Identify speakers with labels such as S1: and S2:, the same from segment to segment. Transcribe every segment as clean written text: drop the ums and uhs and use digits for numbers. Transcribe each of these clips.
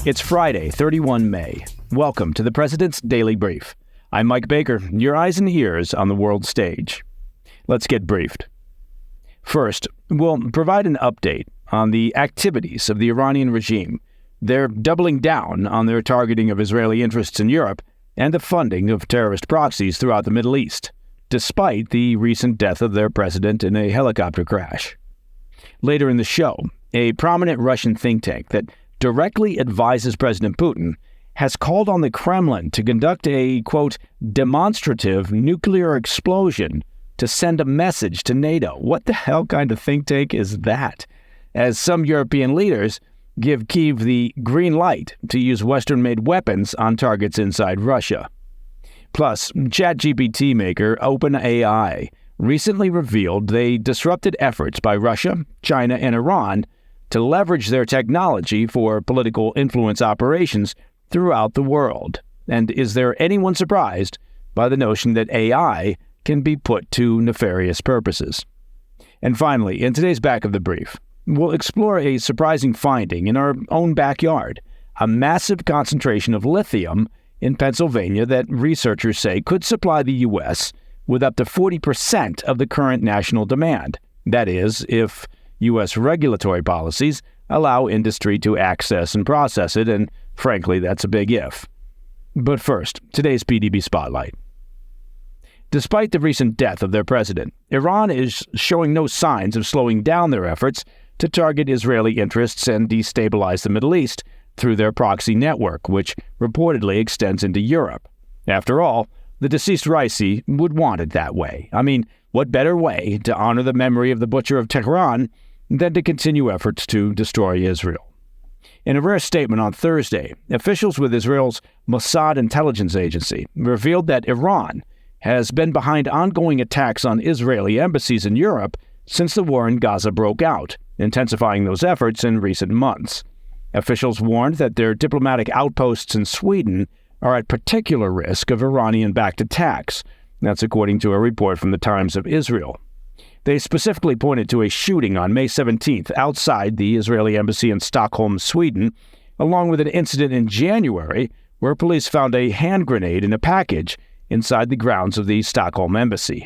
S1: It's Friday, 31 May. Welcome to the President's Daily Brief. I'm Mike Baker, your eyes and ears on the world stage. Let's get briefed. First, we'll provide an update on the activities of the Iranian regime. They're doubling down on their targeting of Israeli interests in Europe and the funding of terrorist proxies throughout the Middle East, despite the recent death of their president in a helicopter crash. Later in the show, a prominent Russian think tank that directly advises President Putin has called on the Kremlin to conduct a, quote, demonstrative nuclear explosion to send a message to NATO. What the hell kind of think tank is that? As some European leaders give Kyiv the green light to use Western-made weapons on targets inside Russia. Plus, ChatGPT maker OpenAI recently revealed they disrupted efforts by Russia, China, and Iran to leverage their technology for political influence operations throughout the world. And is there anyone surprised by the notion that AI can be put to nefarious purposes? And finally, in today's Back of the Brief, we'll explore a surprising finding in our own backyard, a massive concentration of lithium in Pennsylvania that researchers say could supply the U.S. with up to 40% of the current national demand. That is, if U.S. regulatory policies allow industry to access and process it, and frankly, that's a big if. But first, today's PDB Spotlight. Despite the recent death of their president, Iran is showing no signs of slowing down their efforts to target Israeli interests and destabilize the Middle East through their proxy network, which reportedly extends into Europe. After all, the deceased Raisi would want it that way. I mean, what better way to honor the memory of the butcher of Tehran than to continue efforts to destroy Israel? In a rare statement on Thursday, officials with Israel's Mossad intelligence agency revealed that Iran has been behind ongoing attacks on Israeli embassies in Europe since the war in Gaza broke out, intensifying those efforts in recent months. Officials warned that their diplomatic outposts in Sweden are at particular risk of Iranian-backed attacks. That's according to a report from the Times of Israel. They specifically pointed to a shooting on May 17th outside the Israeli embassy in Stockholm, Sweden, along with an incident in January where police found a hand grenade in a package inside the grounds of the Stockholm embassy.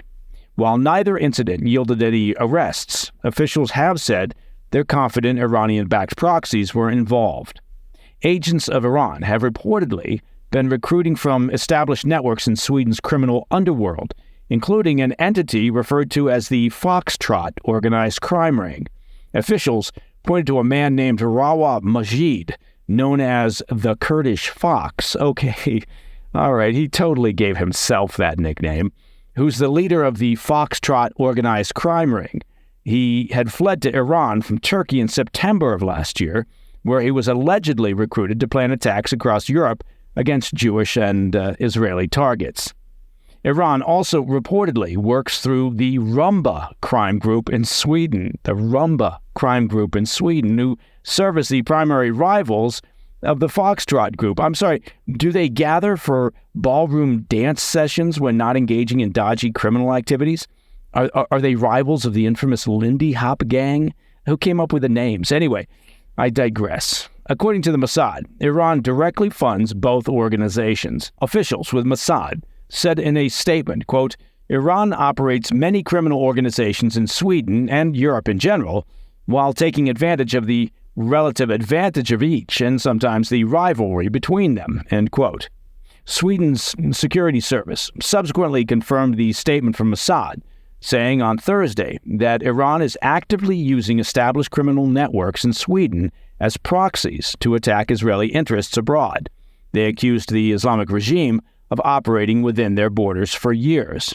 S1: While neither incident yielded any arrests, officials have said they're confident Iranian-backed proxies were involved. Agents of Iran have reportedly been recruiting from established networks in Sweden's criminal underworld, including an entity referred to as the Foxtrot organized crime ring. Officials pointed to a man named Rawa Majid, known as the Kurdish Fox. Okay, all right, he totally gave himself that nickname, who's the leader of the Foxtrot organized crime ring. He had fled to Iran from Turkey in September of last year, where he was allegedly recruited to plan attacks across Europe against Jewish and Israeli targets. Iran also reportedly works through the Rumba crime group in Sweden, who serve as the primary rivals of the Foxtrot group. I'm sorry, do they gather for ballroom dance sessions when not engaging in dodgy criminal activities? Are they rivals of the infamous Lindy Hop gang? Who came up with the names? Anyway, I digress. According to the Mossad, Iran directly funds both organizations. Officials with Mossad said in a statement, quote, Iran operates many criminal organizations in Sweden and Europe in general, while taking advantage of the relative advantage of each and sometimes the rivalry between them, end quote. Sweden's security service subsequently confirmed the statement from Mossad, saying on Thursday that Iran is actively using established criminal networks in Sweden as proxies to attack Israeli interests abroad. They accused the Islamic regime of operating within their borders for years.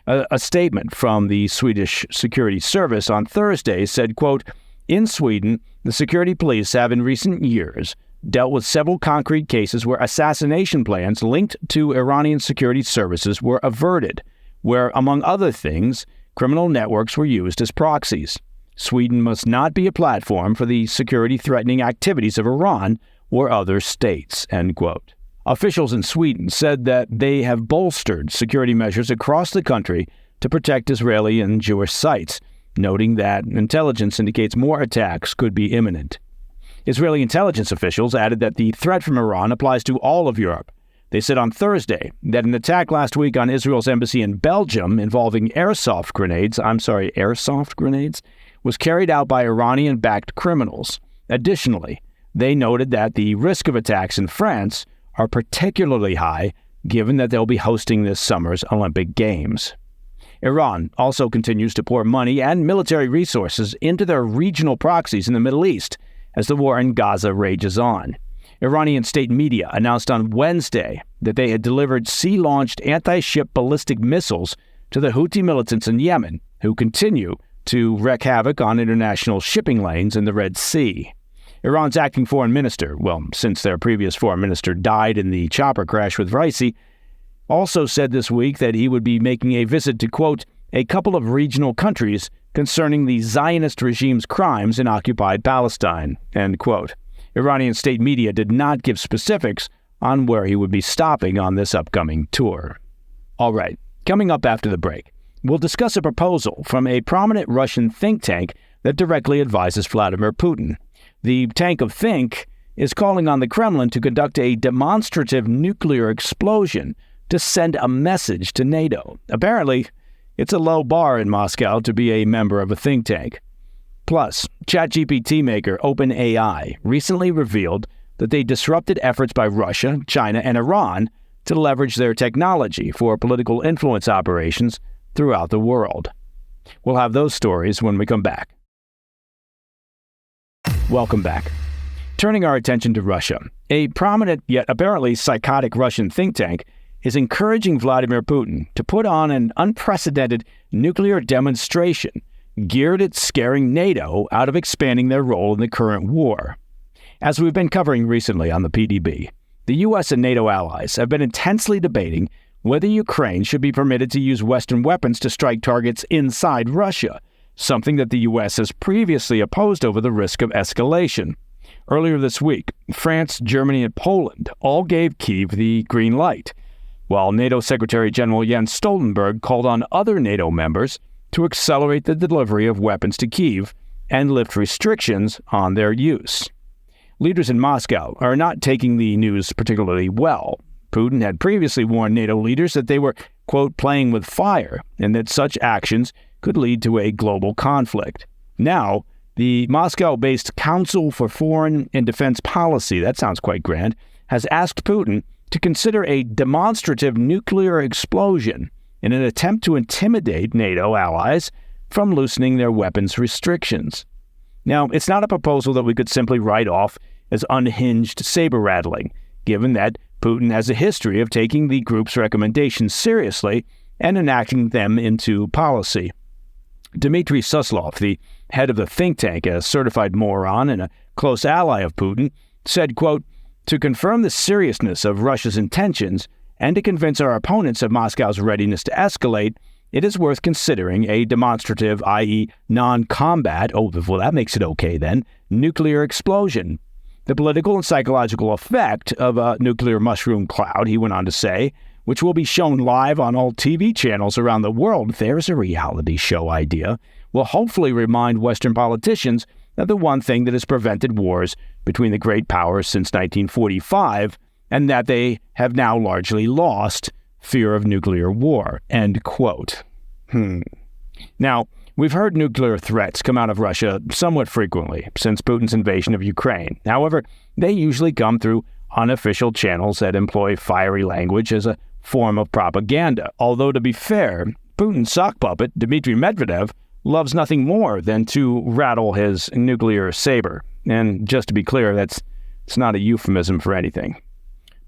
S1: A statement from the Swedish Security Service on Thursday said, quote, in Sweden, the security police have in recent years dealt with several concrete cases where assassination plans linked to Iranian security services were averted, where, among other things, criminal networks were used as proxies. Sweden must not be a platform for the security-threatening activities of Iran or other states, end quote. Officials in Sweden said that they have bolstered security measures across the country to protect Israeli and Jewish sites, noting that intelligence indicates more attacks could be imminent. Israeli intelligence officials added that the threat from Iran applies to all of Europe. They said on Thursday that an attack last week on Israel's embassy in Belgium involving airsoft grenades, was carried out by Iranian-backed criminals. Additionally, they noted that the risk of attacks in France are particularly high given that they'll be hosting this summer's Olympic Games. Iran also continues to pour money and military resources into their regional proxies in the Middle East as the war in Gaza rages on. Iranian state media announced on Wednesday that they had delivered sea-launched anti-ship ballistic missiles to the Houthi militants in Yemen, who continue to wreak havoc on international shipping lanes in the Red Sea. Iran's acting foreign minister, since their previous foreign minister died in the chopper crash with Raisi, also said this week that he would be making a visit to, quote, a couple of regional countries concerning the Zionist regime's crimes in occupied Palestine, end quote. Iranian state media did not give specifics on where he would be stopping on this upcoming tour. All right, coming up after the break, we'll discuss a proposal from a prominent Russian think tank that directly advises Vladimir Putin. The tank of think is calling on the Kremlin to conduct a demonstrative nuclear explosion to send a message to NATO. Apparently, it's a low bar in Moscow to be a member of a think tank. Plus, ChatGPT maker OpenAI recently revealed that they disrupted efforts by Russia, China, and Iran to leverage their technology for political influence operations throughout the world. We'll have those stories when we come back. Welcome back. Turning our attention to Russia, a prominent yet apparently psychotic Russian think tank is encouraging Vladimir Putin to put on an unprecedented nuclear demonstration geared at scaring NATO out of expanding their role in the current war. As we've been covering recently on the PDB, the U.S. and NATO allies have been intensely debating whether Ukraine should be permitted to use Western weapons to strike targets inside Russia, something that the U.S. has previously opposed over the risk of escalation. Earlier this week, France, Germany, and Poland all gave Kyiv the green light, while NATO Secretary General Jens Stoltenberg called on other NATO members to accelerate the delivery of weapons to Kyiv and lift restrictions on their use. Leaders in Moscow are not taking the news particularly well. Putin had previously warned NATO leaders that they were, quote, playing with fire, and that such actions could lead to a global conflict. Now, the Moscow-based Council for Foreign and Defense Policy, that sounds quite grand, has asked Putin to consider a demonstrative nuclear explosion in an attempt to intimidate NATO allies from loosening their weapons restrictions. Now, it's not a proposal that we could simply write off as unhinged saber-rattling, given that Putin has a history of taking the group's recommendations seriously and enacting them into policy. Dmitry Suslov, the head of the think tank, a certified moron and a close ally of Putin, said, quote, to confirm the seriousness of Russia's intentions and to convince our opponents of Moscow's readiness to escalate, it is worth considering a demonstrative, i.e. non-combat, that makes it okay then, nuclear explosion. The political and psychological effect of a nuclear mushroom cloud, he went on to say, which will be shown live on all TV channels around the world, there's a reality show idea, will hopefully remind Western politicians of the one thing that has prevented wars between the great powers since 1945, and that they have now largely lost, fear of nuclear war, end quote. Now, we've heard nuclear threats come out of Russia somewhat frequently since Putin's invasion of Ukraine. However, they usually come through unofficial channels that employ fiery language as a form of propaganda. Although, to be fair, Putin's sock puppet, Dmitry Medvedev, loves nothing more than to rattle his nuclear saber. And just to be clear, it's not a euphemism for anything.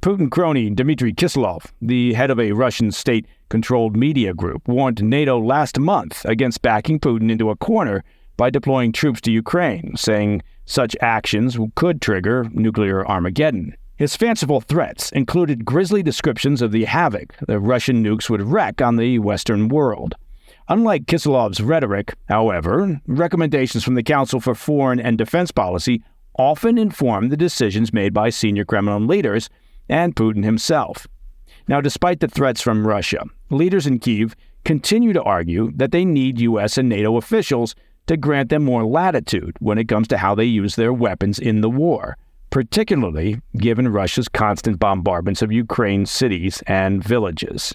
S1: Putin crony Dmitry Kislov, the head of a Russian state-controlled media group, warned NATO last month against backing Putin into a corner by deploying troops to Ukraine, saying such actions could trigger nuclear Armageddon. His fanciful threats included grisly descriptions of the havoc the Russian nukes would wreak on the Western world. Unlike Kislov's rhetoric, however, recommendations from the Council for Foreign and Defense Policy often inform the decisions made by senior Kremlin leaders and Putin himself. Now, despite the threats from Russia, leaders in Kyiv continue to argue that they need U.S. and NATO officials to grant them more latitude when it comes to how they use their weapons in the war, particularly given Russia's constant bombardments of Ukraine's cities and villages.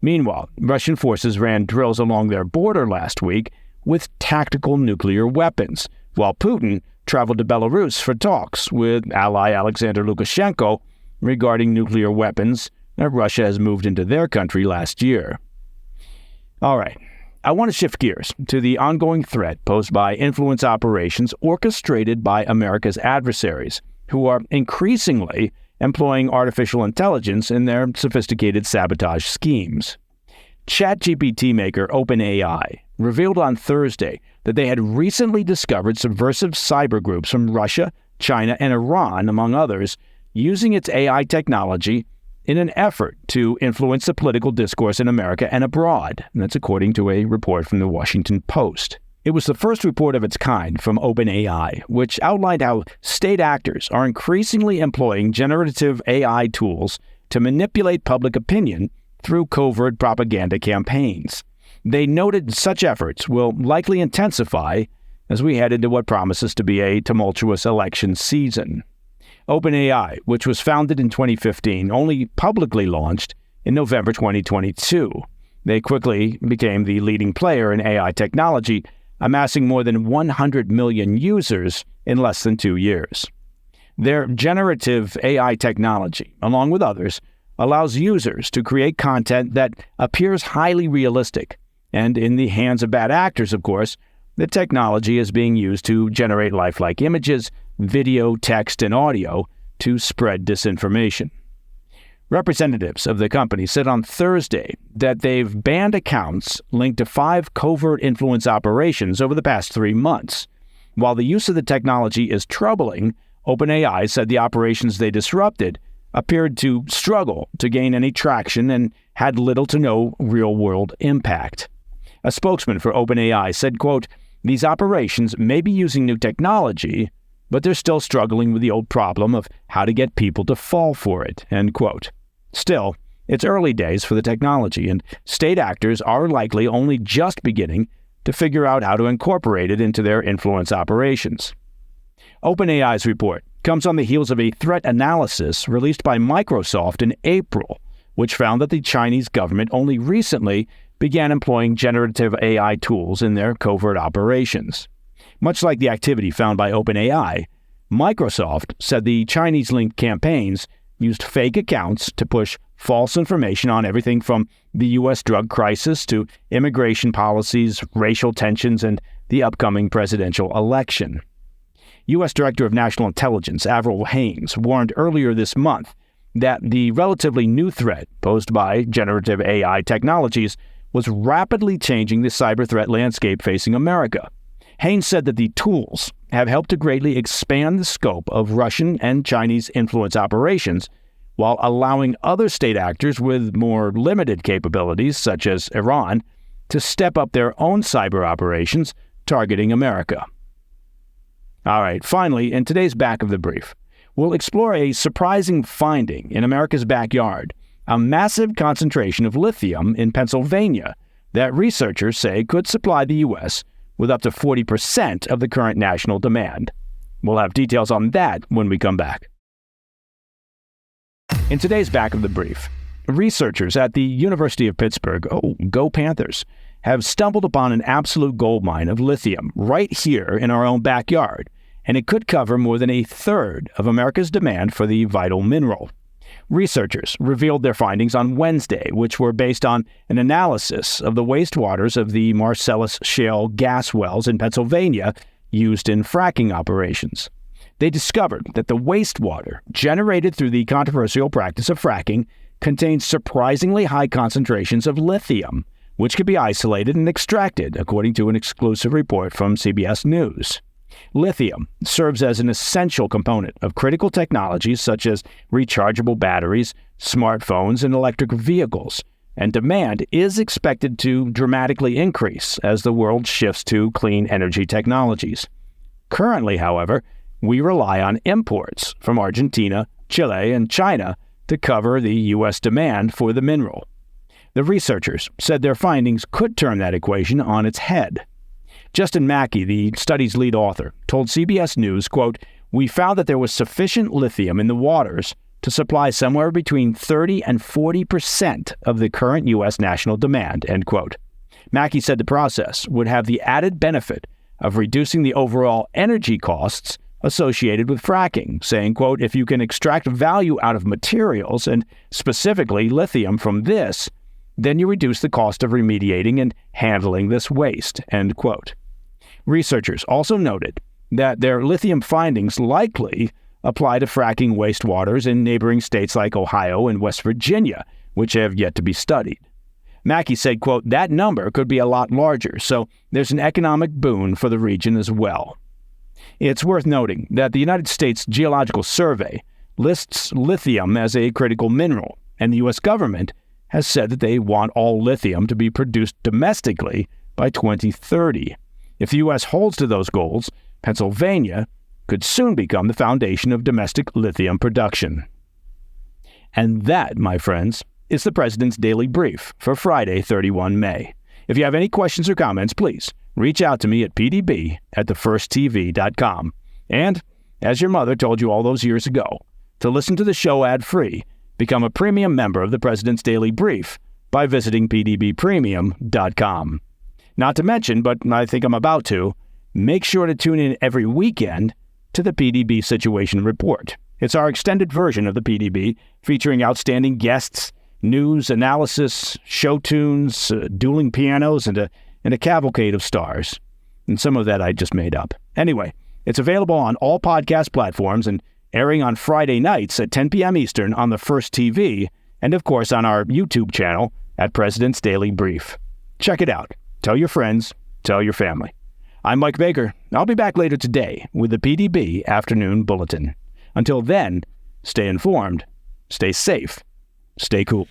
S1: Meanwhile, Russian forces ran drills along their border last week with tactical nuclear weapons, while Putin traveled to Belarus for talks with ally Alexander Lukashenko regarding nuclear weapons that Russia has moved into their country last year. All right, I want to shift gears to the ongoing threat posed by influence operations orchestrated by America's adversaries, who are increasingly employing artificial intelligence in their sophisticated sabotage schemes. ChatGPT maker OpenAI revealed on Thursday that they had recently discovered subversive cyber groups from Russia, China, and Iran, among others, using its AI technology in an effort to influence the political discourse in America and abroad. And that's according to a report from the Washington Post. It was the first report of its kind from OpenAI, which outlined how state actors are increasingly employing generative AI tools to manipulate public opinion through covert propaganda campaigns. They noted such efforts will likely intensify as we head into what promises to be a tumultuous election season. OpenAI, which was founded in 2015, only publicly launched in November 2022. They quickly became the leading player in AI technology, amassing more than 100 million users in less than 2 years. Their generative AI technology, along with others, allows users to create content that appears highly realistic. And in the hands of bad actors, of course, the technology is being used to generate lifelike images, video, text, and audio to spread disinformation. Representatives of the company said on Thursday that they've banned accounts linked to 5 covert influence operations over the past 3 months. While the use of the technology is troubling, OpenAI said the operations they disrupted appeared to struggle to gain any traction and had little to no real-world impact. A spokesman for OpenAI said, quote, "These operations may be using new technology, but they're still struggling with the old problem of how to get people to fall for it," end quote. Still, it's early days for the technology, and state actors are likely only just beginning to figure out how to incorporate it into their influence operations. OpenAI's report comes on the heels of a threat analysis released by Microsoft in April, which found that the Chinese government only recently began employing generative AI tools in their covert operations. Much like the activity found by OpenAI, Microsoft said the Chinese-linked campaigns used fake accounts to push false information on everything from the U.S. drug crisis to immigration policies, racial tensions, and the upcoming presidential election. U.S. Director of National Intelligence Avril Haines warned earlier this month that the relatively new threat posed by generative AI technologies was rapidly changing the cyber threat landscape facing America. Haines said that the tools have helped to greatly expand the scope of Russian and Chinese influence operations, while allowing other state actors with more limited capabilities, such as Iran, to step up their own cyber operations targeting America. All right, finally, in today's Back of the Brief, we'll explore a surprising finding in America's backyard, a massive concentration of lithium in Pennsylvania that researchers say could supply the U.S. with up to 40% of the current national demand. We'll have details on that when we come back. In today's Back of the Brief, researchers at the University of Pittsburgh, go Panthers, have stumbled upon an absolute goldmine of lithium right here in our own backyard, and it could cover more than a third of America's demand for the vital mineral. Researchers revealed their findings on Wednesday, which were based on an analysis of the wastewaters of the Marcellus Shale gas wells in Pennsylvania used in fracking operations. They discovered that the wastewater generated through the controversial practice of fracking contains surprisingly high concentrations of lithium, which could be isolated and extracted, according to an exclusive report from CBS News. Lithium serves as an essential component of critical technologies such as rechargeable batteries, smartphones, and electric vehicles, and demand is expected to dramatically increase as the world shifts to clean energy technologies. Currently, however, we rely on imports from Argentina, Chile, and China to cover the U.S. demand for the mineral. The researchers said their findings could turn that equation on its head. Justin Mackey, the study's lead author, told CBS News, quote, "We found that there was sufficient lithium in the waters to supply somewhere between 30 and 40% of the current U.S. national demand," end quote. Mackey said the process would have the added benefit of reducing the overall energy costs associated with fracking, saying, quote, "If you can extract value out of materials, and specifically lithium from this, then you reduce the cost of remediating and handling this waste," end quote. Researchers also noted that their lithium findings likely apply to fracking wastewaters in neighboring states like Ohio and West Virginia, which have yet to be studied. Mackey said, quote, "That number could be a lot larger, so there's an economic boon for the region as well." It's worth noting that the United States Geological Survey lists lithium as a critical mineral, and the U.S. government has said that they want all lithium to be produced domestically by 2030. If the U.S. holds to those goals, Pennsylvania could soon become the foundation of domestic lithium production. And that, my friends, is the President's Daily Brief for Friday, 31 May. If you have any questions or comments, please reach out to me at pdb@thefirsttv.com. And, as your mother told you all those years ago, to listen to the show ad-free, become a premium member of the President's Daily Brief by visiting pdbpremium.com. Not to mention, but I think I'm about to, make sure to tune in every weekend to the PDB Situation Report. It's our extended version of the PDB, featuring outstanding guests, news, analysis, show tunes, dueling pianos, and a cavalcade of stars. And some of that I just made up. Anyway, it's available on all podcast platforms and airing on Friday nights at 10 p.m. Eastern on the First TV, and of course on our YouTube channel at President's Daily Brief. Check it out. Tell your friends. Tell your family. I'm Mike Baker. I'll be back later today with the PDB Afternoon Bulletin. Until then, stay informed, stay safe, stay cool.